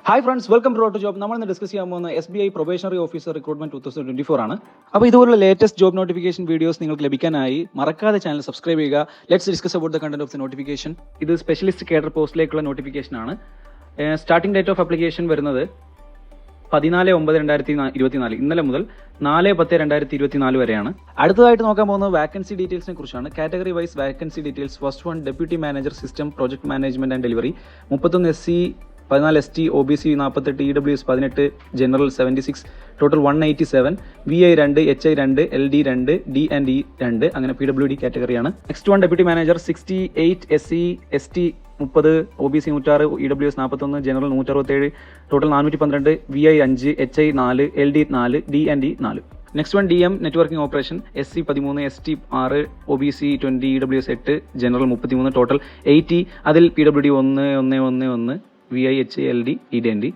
Hi friends, welcome to rote job. നമ്മൾ ഇന്ന് discuss ചെയ്യാൻ പോകുന്ന SBI പ്രൊബേഷണറി ഓഫീസർ റിക്രൂട്ട്മെന്റ് 2024 ആണ്. അപ്പോൾ ഇതുപോലുള്ള ലേറ്റസ്റ്റ് ജോബ് നോട്ടിഫിക്കേഷൻ വീഡിയോസ് നിങ്ങൾക്ക് ലഭിക്കാനായി മറക്കാതെ ചാനൽ സബ്സ്ക്രൈബ് ചെയ്യുക. Let's discuss about the content of the notification. ഇത് സ്പെഷ്യലിസ്റ്റ് കേഡർ പോസ്റ്റിലേക്കുള്ള നോട്ടിഫിക്കേഷൻ ആണ്. സ്റ്റാർട്ടിംഗ് ഡേറ്റ് ഓഫ് അപ്ലിക്കേഷൻ വരുന്നത് 14/9/2024 ഇന്നലെ മുതൽ 4/10/2024 വരെയാണ്. അടുത്തതായിട്ട് നോക്കാൻ പോകുന്നത് വാക്കൻസി ഡീറ്റെയിൽസിനെ കുറിച്ചാണ്. Category wise vacancy details. First one deputy manager system project management and delivery 31 SC, 14 ST, OBC 48, EWS 18, general 76, total 187, VI 2, HI 2, LD 2, D&E 2, അങ്ങനെ PWD കാറ്റഗറിയാണ്. Next one deputy manager 68 SC, ST 30, OBC 106, EWS 41, general 167, total 412, VI 5, HI 4, LD 4, D&E 4. Next one DM networking operation SC 13, ST 6, OBC 20, EWS 8, general 33, total 80, അതിൽ PWD 1, VI, HI, LD, D&E.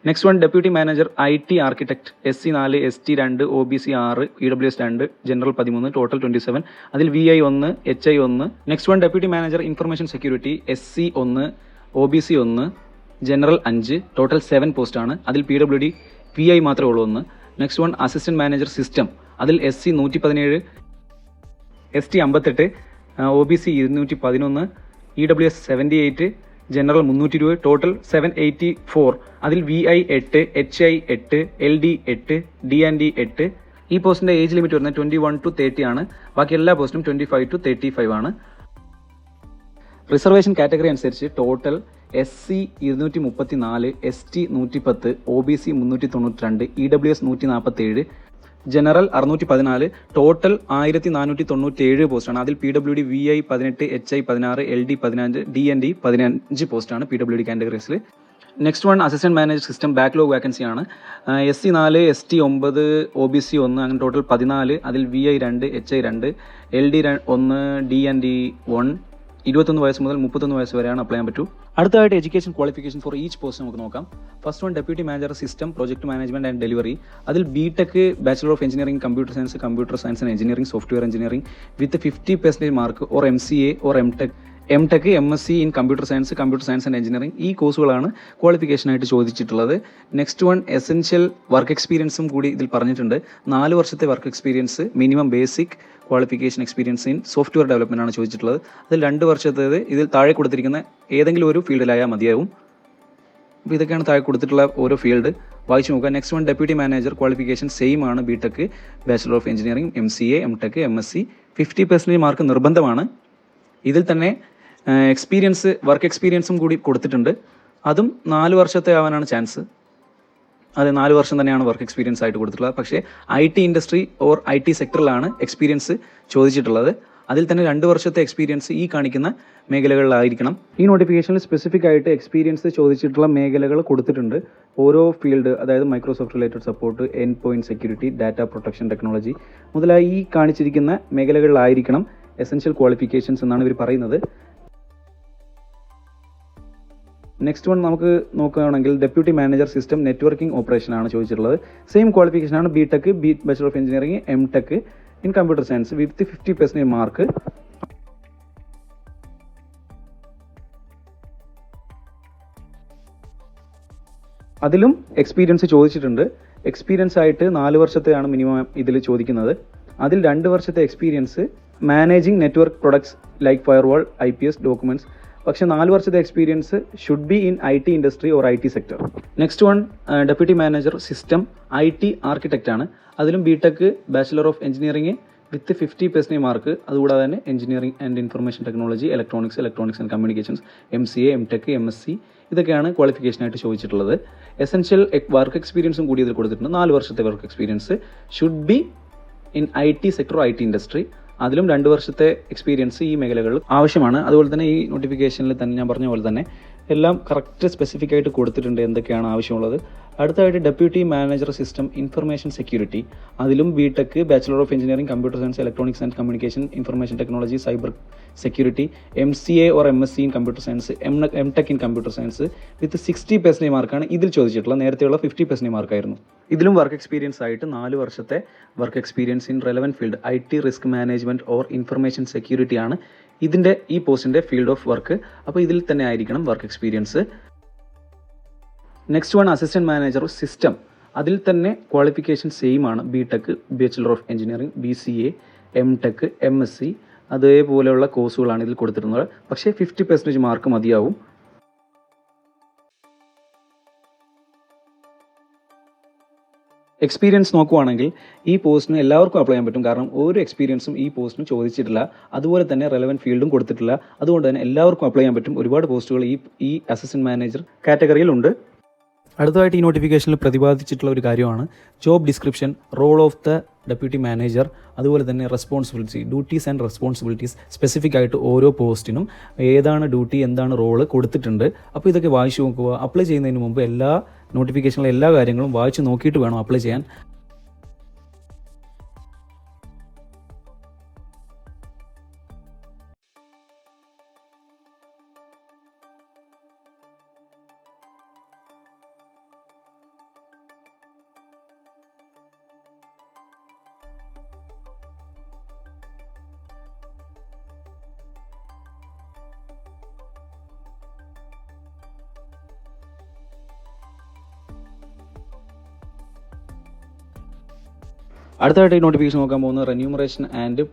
Next one deputy manager IT architect SC 4, ST 2, OBC 6, EWS 2, general 13, total 27, അതിൽ VI 1, HI 1. Next one deputy manager information security SC 1, OBC 1, general 5, total 7 post ആണ്. അതിൽ PWD VI മാത്രമേ ഉള്ളൂ 1. Next one assistant manager system, അതിൽ SC 117, ST 58, OBC 211, EWS 78, general 320, total 784, അതിൽ VI 8, HI 8, LD 8, D&E 8. ഈ പോസ്റ്റിന്റെ age limit വരുന്നത് 21 to 30 ആണ്. ബാക്കി എല്ലാ പോസ്റ്റും 25 to 35 ആണ്. റിസർവേഷൻ കാറ്റഗറി അനുസരിച്ച് total SC 234, ST 110, OBC 392, EWS 147, general 614, total 1497 പോസ്റ്റാണ്. അതിൽ PWD VI 18, HI 16, LD 15, D&E 15 പോസ്റ്റാണ് PWD കാറ്റഗറീസിൽ. Next one assistant manager system backlog vacancy ആണ്. SC 4, ST 9, OBC 1, അങ്ങനെ ടോട്ടൽ 14, അതിൽ VI 2, HI 2, LD 1, D&E 1. 21 വയസ്സ് മുതൽ 31 വയസ്സ് വരെയാണ് അപ്ലൈ ചെയ്യാൻ പറ്റൂ. അടുത്തതായിട്ട് education qualification for each post നമുക്ക് നോക്കാം. First one deputy manager system project management and delivery, അതിൽ BTech, bachelor of engineering computer science, computer science and engineering, software engineering with 50% mark, or MCA or MTech, MSc in computer science and engineering. ഈ കോഴ്സുകളാണ് ക്വാളിഫിക്കേഷനായിട്ട് ചോദിച്ചിട്ടുള്ളത്. Next one essential work എക്സ്പീരിയൻസും കൂടി ഇതിൽ പറഞ്ഞിട്ടുണ്ട്. 4 വർഷത്തെ work experience, minimum basic qualification experience in software development ആണ് ചോദിച്ചിട്ടുള്ളത്. അതിൽ 2 വർഷത്തേത് ഇതിൽ താഴെ കൊടുത്തിരിക്കുന്ന ഏതെങ്കിലും ഒരു ഫീൽഡിലായാൽ മതിയാവും. അപ്പോൾ ഇതൊക്കെയാണ് താഴെ കൊടുത്തിട്ടുള്ള ഓരോ ഫീൽഡ്, വായിച്ചു നോക്കുക. Next one deputy manager qualification same ആണ്. BTech, bachelor of engineering, MCA, MTech, MSc. 50% mark നിർബന്ധമാണ്. ഇതിൽ തന്നെ വർക്ക് എക്സ്പീരിയൻസും കൂടി കൊടുത്തിട്ടുണ്ട്. അതും 4 വർഷത്തെ ആവാനാണ് ചാൻസ്. അത് 4 വർഷം തന്നെയാണ് വർക്ക് എക്സ്പീരിയൻസ് ആയിട്ട് കൊടുത്തിട്ടുള്ളത്. പക്ഷേ IT ഇൻഡസ്ട്രി ഓർ IT സെക്ടറിലാണ് എക്സ്പീരിയൻസ് ചോദിച്ചിട്ടുള്ളത്. അതിൽ തന്നെ 2 വർഷത്തെ എക്സ്പീരിയൻസ് ഈ കാണിക്കുന്ന മേഖലകളിലായിരിക്കണം. ഈ നോട്ടിഫിക്കേഷനിൽ സ്പെസിഫിക് ആയിട്ട് എക്സ്പീരിയൻസ് ചോദിച്ചിട്ടുള്ള മേഖലകൾ കൊടുത്തിട്ടുണ്ട്. ഓരോ ഫീൽഡ്, അതായത് Microsoft related support, end point security, data protection technology മുതലായി ഈ കാണിച്ചിരിക്കുന്ന മേഖലകളിലായിരിക്കണം എസെൻഷ്യൽ ക്വാളിഫിക്കേഷൻസ് എന്നാണ് ഇവർ പറയുന്നത്. നെക്സ്റ്റ് വൺ നമുക്ക് നോക്കുകയാണെങ്കിൽ deputy manager system networking operation ആണ് ചോദിച്ചിട്ടുള്ളത്. സെയിം ക്വാളിഫിക്കേഷൻ ആണ്. BTech, bachelor of engineering, MTech in computer science with 50% mark. അതിലും എക്സ്പീരിയൻസ് ചോദിച്ചിട്ടുണ്ട്. എക്സ്പീരിയൻസ് ആയിട്ട് 4 വർഷത്തെയാണ് മിനിമം ഇതിൽ ചോദിക്കുന്നത്. അതിൽ 2 വർഷത്തെ experience managing network products like firewall, IPS, documents. പക്ഷെ 4 വർഷത്തെ experience should be in IT industry or IT sector. Next one deputy manager system IT architect ആണ്. അതിലും BTech, bachelor of engineering with 50% mark. അതുകൂടാതെ തന്നെ engineering and information technology, electronics and communications, MCA, MTech, MSc ഇതൊക്കെയാണ് ക്വാളിഫിക്കേഷനായിട്ട് ചോദിച്ചിട്ടുള്ളത്. Essential work എക്സ്പീരിയൻസും കൂടി ഇതിൽ കൊടുത്തിട്ടുണ്ട്. 4 വർഷത്തെ work experience should be in IT sector or IT industry. അതിലും 2 വർഷത്തെ എക്സ്പീരിയൻസ് ഈ മേഖലകളിൽ ആവശ്യമാണ്. അതുപോലെ തന്നെ ഈ നോട്ടിഫിക്കേഷനിൽ തന്നെ ഞാൻ പറഞ്ഞ പോലെ തന്നെ എല്ലാം കറക്റ്റ് സ്പെസിഫിക് ആയിട്ട് കൊടുത്തിട്ടുണ്ട് എന്തൊക്കെയാണ് ആവശ്യമുള്ളത്. അടുത്തതായിട്ട് deputy manager system information security, അതിലും BTech, bachelor of engineering computer science, electronics and communication, information technology, cyber security, MCA or MSc in computer science, MTech in computer science with 60% മാർക്കാണ് ഇതിൽ ചോദിച്ചിട്ടുള്ളത്. നേരത്തെയുള്ള 50% മാർക്കായിരുന്നു. ഇതിലും വർക്ക് എക്സ്പീരിയൻസ് ആയിട്ട് 4 വർഷത്തെ work experience in relevant field, IT risk management or information security ആണ് ഈ പോസ്റ്റിന്റെ ഫീൽഡ് ഓഫ് വർക്ക്. അപ്പോൾ ഇതിൽ തന്നെ ആയിരിക്കണം work experience. Next one assistant manager system. അതിൽ തന്നെ ക്വാളിഫിക്കേഷൻ സെയിം ആണ്. BTech, bachelor of engineering, BCA, MTech, MSc അതേപോലെയുള്ള കോഴ്സുകളാണ് ഇതിൽ കൊടുത്തിരുന്നത്. പക്ഷേ 50% മാർക്ക് മതിയാവും. എക്സ്പീരിയൻസ് നോക്കുവാണെങ്കിൽ ഈ പോസ്റ്റിന് എല്ലാവർക്കും അപ്ലൈ ചെയ്യാൻ പറ്റും. കാരണം ഒരു എക്സ്പീരിയൻസും ഈ പോസ്റ്റിന് ചോദിച്ചിട്ടില്ല. അതുപോലെ തന്നെ റെലവൻറ്റ് ഫീൽഡും കൊടുത്തിട്ടില്ല. അതുകൊണ്ട് തന്നെ എല്ലാവർക്കും അപ്ലൈ ചെയ്യാൻ പറ്റും. ഒരുപാട് പോസ്റ്റുകൾ ഈ അസിസ്റ്റൻറ്റ് മാനേജർ കാറ്റഗറിയിലുണ്ട്. അടുത്തതായിട്ട് ഈ നോട്ടിഫിക്കേഷനിൽ പ്രതിപാദിച്ചിട്ടുള്ള ഒരു കാര്യമാണ് job description, role of the deputy manager, അതുപോലെ തന്നെ responsibility, duties and responsibilities. Specific ആയിട്ട് ഓരോ പോസ്റ്റിനും ഏതാണ് ഡ്യൂട്ടി, എന്താണ് റോള് കൊടുത്തിട്ടുണ്ട്. അപ്പോൾ ഇതൊക്കെ വായിച്ചു നോക്കുക. അപ്ലൈ ചെയ്യുന്നതിന് മുമ്പ് എല്ലാ നോട്ടിഫിക്കേഷനിലെ എല്ലാ കാര്യങ്ങളും വായിച്ച് നോക്കിയിട്ട് വേണം അപ്ലൈ ചെയ്യാൻ. അടുത്തതായിട്ട് ഈ നോട്ടിഫിക്കേഷൻ നോക്കാൻ പോകുന്നത് remuneration and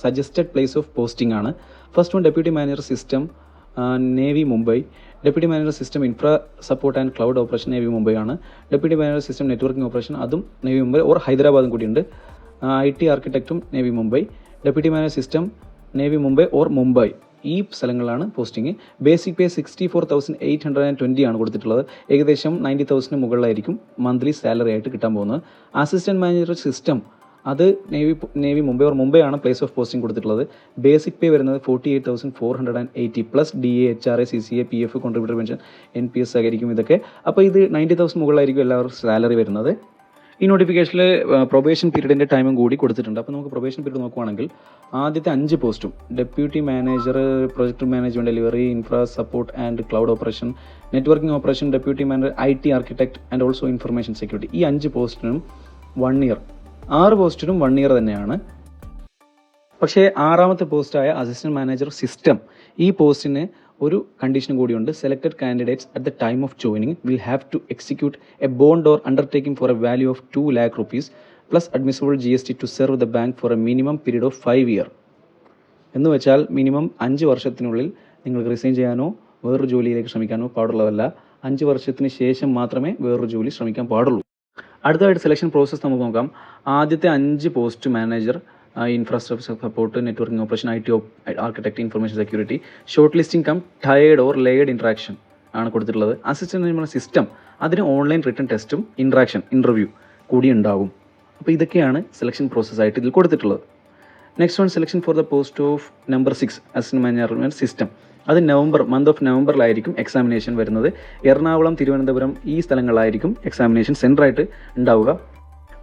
suggested place of posting ആണ്. First one deputy manager system, Navi Mumbai. Deputy manager system infra support and cloud operation Navi Mumbai ആണ്. Deputy manager system networking operation അതും നേവി മുംബൈ ഓർ ഹൈദരാബാദും കൂടിയുണ്ട്. IT ആർക്കിടെക്റ്റും Navi Mumbai. Deputy manager system Navi Mumbai or Mumbai. ഈ സ്ഥലങ്ങളിലാണ് പോസ്റ്റിംഗ്. ബേസിക് പേ 64,820 ആണ് കൊടുത്തിട്ടുള്ളത്. ഏകദേശം 90,000 മുകളിലായിരിക്കും മന്ത്ലി സാലറി ആയിട്ട് കിട്ടാൻ പോകുന്നത്. അസിസ്റ്റൻറ്റ് മാനേജർ സിസ്റ്റം അത് നേവി മുംബൈ ഓർ മുംബൈ ആണ് പ്ലേസ് ഓഫ് പോസ്റ്റിംഗ് കൊടുത്തിട്ടുള്ളത്. ബേസിക് പേ വരുന്നത് 48,480 plus DA, HRA, CCA, PF, contributor pension, NPS ആയിരിക്കും ഇതൊക്കെ. അപ്പോൾ ഇത് 90,000 മുകളിലായിരിക്കും എല്ലാവർക്കും സാലറി വരുന്നത്. ഈ നോട്ടിഫിക്കേഷനിൽ പ്രൊബേഷൻ പീരീഡിൻ്റെ ടൈമും കൂടി കൊടുത്തിട്ടുണ്ട്. അപ്പോൾ നമുക്ക് പ്രൊബേഷൻ പീരീഡ് നോക്കുവാണെങ്കിൽ ആദ്യത്തെ 5 പോസ്റ്റും deputy manager, project management delivery, infra support and cloud operation, networking operation, deputy manager, IT architect and also information security. ഈ 5 പോസ്റ്റിനും 1 ഇയർ. 6 പോസ്റ്റിനും 1 ഇയർ തന്നെയാണ്. പക്ഷേ 6ാമത്തെ പോസ്റ്റായ അസിസ്റ്റൻറ്റ് മാനേജർ സിസ്റ്റം, ഈ പോസ്റ്റിന് ഒരു കണ്ടീഷൻ കൂടിയുണ്ട്. Selected candidates at the time of joining will have to execute a bond or undertaking for a value of 2 lakh rupees plus admissible GST to serve the bank for a minimum period of 5 year. എന്ന് വെച്ചാൽ minimum 5 വർഷത്തിനുള്ളിൽ നിങ്ങൾക്ക് resign ചെയ്യാനോ വേറൊരു ജോലിയിലേക്ക് ശ്രമിക്കാനോ പാടുള്ളതല്ല. 5 വർഷത്തിന് ശേഷം മാത്രമേ വേറൊരു ജോലി ശ്രമിക്കാൻ പാടുള്ളൂ. അടുത്തതായിട്ട് സെലക്ഷൻ പ്രോസസ്സ് നമുക്ക് നോക്കാം. ആദ്യത്തെ 5 post manager, infrastructure support, networking operation, IT architect, information security. Short listing cum tiered or laid interaction ആണ് കൊടുത്തിട്ടുള്ളത്. അസിസ്റ്റൻറ്റ് സിസ്റ്റം അതിന് ഓൺലൈൻ റിട്ടൺ ടെസ്റ്റും ഇൻ്റർവ്യൂ കൂടി ഉണ്ടാകും. അപ്പോൾ ഇതൊക്കെയാണ് സെലക്ഷൻ പ്രോസസ്സായിട്ട് ഇതിൽ കൊടുത്തിട്ടുള്ളത്. Next one selection for the post of number 6 assistant management system. അത് മന്ത് ഓഫ് നവംബറിലായിരിക്കും എക്സാമിനേഷൻ വരുന്നത്. എറണാകുളം, തിരുവനന്തപുരം ഈ സ്ഥലങ്ങളിലായിരിക്കും എക്സാമിനേഷൻ സെൻറ്ററായിട്ട് ഉണ്ടാവുക.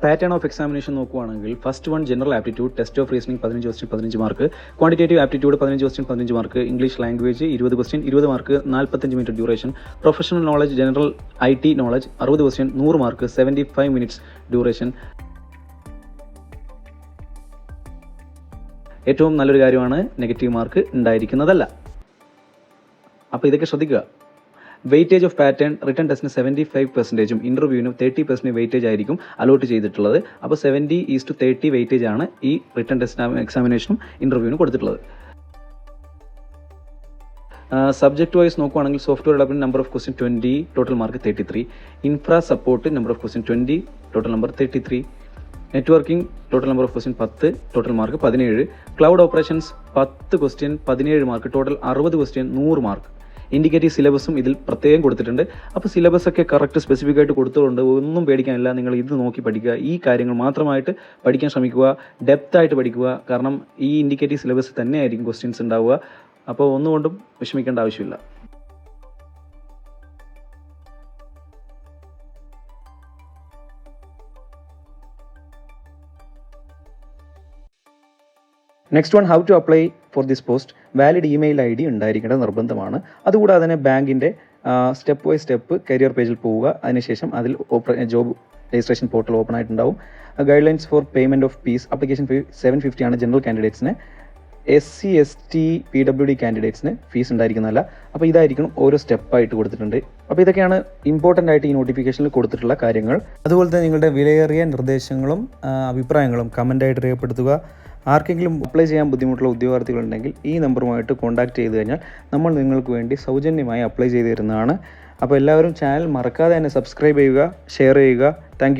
പാറ്റേൺ ഓഫ് എക്സാമിനേഷൻ നോക്കുകയാണെങ്കിൽ first one general aptitude, test of reasoning 15 question 15 mark, quantitative aptitude 15 question 15 mark, English language 20 question 20 mark, 45 minute duration, professional knowledge, general IT knowledge 60 question 100 mark, 75 minutes duration. ഏറ്റവും നല്ലൊരു കാര്യമാണ് negative mark ഉണ്ടായിരിക്കുന്നതല്ല. അപ്പോൾ ഇതൊക്കെ ശ്രദ്ധിക്കുക. Weightage of pattern written ടെസ്റ്റിന് 75%, ഇൻ്റർവ്യൂവിനും 30% weightage ആയിരിക്കും allot ചെയ്തിട്ടുള്ളത്. അപ്പോൾ 70:30 വെയിറ്റേജ് ആണ് ഈ റിട്ടൺ ടെസ്റ്റ് എക്സാമിനേഷനും ഇൻ്റർവ്യൂവിനും കൊടുത്തിട്ടുള്ളത്. സബ്ജക്ട് വൈസ് നോക്കുകയാണെങ്കിൽ software development number of question 20, total mark 33. Infra support number of question 20, total number 33. Networking total number of question 10, total mark 17. Cloud operations 10 question 17 mark, total 60 question 100 mark. Indicative സിലബസും ഇതിൽ പ്രത്യേകം കൊടുത്തിട്ടുണ്ട്. അപ്പോൾ syllabus ഒക്കെ correct specific ആയിട്ട് കൊടുത്തുകൊണ്ട് ഒന്നും പേടിക്കാനില്ല. നിങ്ങൾ ഇത് നോക്കി പഠിക്കുക. ഈ കാര്യങ്ങൾ മാത്രമായിട്ട് പഠിക്കാൻ ശ്രമിക്കുക. ഡെപ്ത് ആയിട്ട് പഠിക്കുക. കാരണം ഈ ഇൻഡിക്കേറ്റീവ് സിലബസ് തന്നെയായിരിക്കും ക്വസ്റ്റ്യൻസ് ഉണ്ടാവുക. അപ്പോൾ ഒന്നുകൊണ്ടും വിഷമിക്കേണ്ട ആവശ്യമില്ല. Next one, how to apply for this post. Valid email ID ഉണ്ടായിരിക്കേണ്ടത് നിർബന്ധമാണ്. അതുകൂടാതെ തന്നെ ബാങ്കിൻ്റെ സ്റ്റെപ്പ് ബൈ സ്റ്റെപ്പ് കരിയർ പേജിൽ പോവുക. അതിനുശേഷം അതിൽ ജോബ് രജിസ്ട്രേഷൻ പോർട്ടൽ ഓപ്പൺ ആയിട്ടുണ്ടാവും. Guidelines for payment of fees. Application fee 750 ആണ് ജനറൽ കാൻഡിഡേറ്റ്സിന്. SC ST PWD കാൻഡിഡേറ്റ്സിന് ഫീസ് ഉണ്ടായിരിക്കുന്നതല്ല. അപ്പോൾ ഇതായിരിക്കണം ഓരോ സ്റ്റെപ്പായിട്ട് കൊടുത്തിട്ടുണ്ട്. അപ്പോൾ ഇതൊക്കെയാണ് ഇമ്പോർട്ടൻ്റ് ആയിട്ട് ഈ നോട്ടിഫിക്കേഷനിൽ കൊടുത്തിട്ടുള്ള കാര്യങ്ങൾ. അതുപോലെ തന്നെ നിങ്ങളുടെ വിലയേറിയ നിർദ്ദേശങ്ങളും അഭിപ്രായങ്ങളും കമൻ്റായിട്ട് രേഖപ്പെടുത്തുക. ആർക്കെങ്കിലും അപ്ലൈ ചെയ്യാൻ ബുദ്ധിമുട്ടുള്ള ഉദ്യോഗാർത്ഥികളുണ്ടെങ്കിൽ ഈ നമ്പറുമായിട്ട് കോൺടാക്റ്റ് ചെയ്ത് കഴിഞ്ഞാൽ നമ്മൾ നിങ്ങൾക്ക് വേണ്ടി സൗജന്യമായി അപ്ലൈ ചെയ്ത് തരുന്നതാണ്. അപ്പോൾ എല്ലാവരും ചാനൽ മറക്കാതെ തന്നെ സബ്സ്ക്രൈബ് ചെയ്യുക, ഷെയർ ചെയ്യുക. താങ്ക്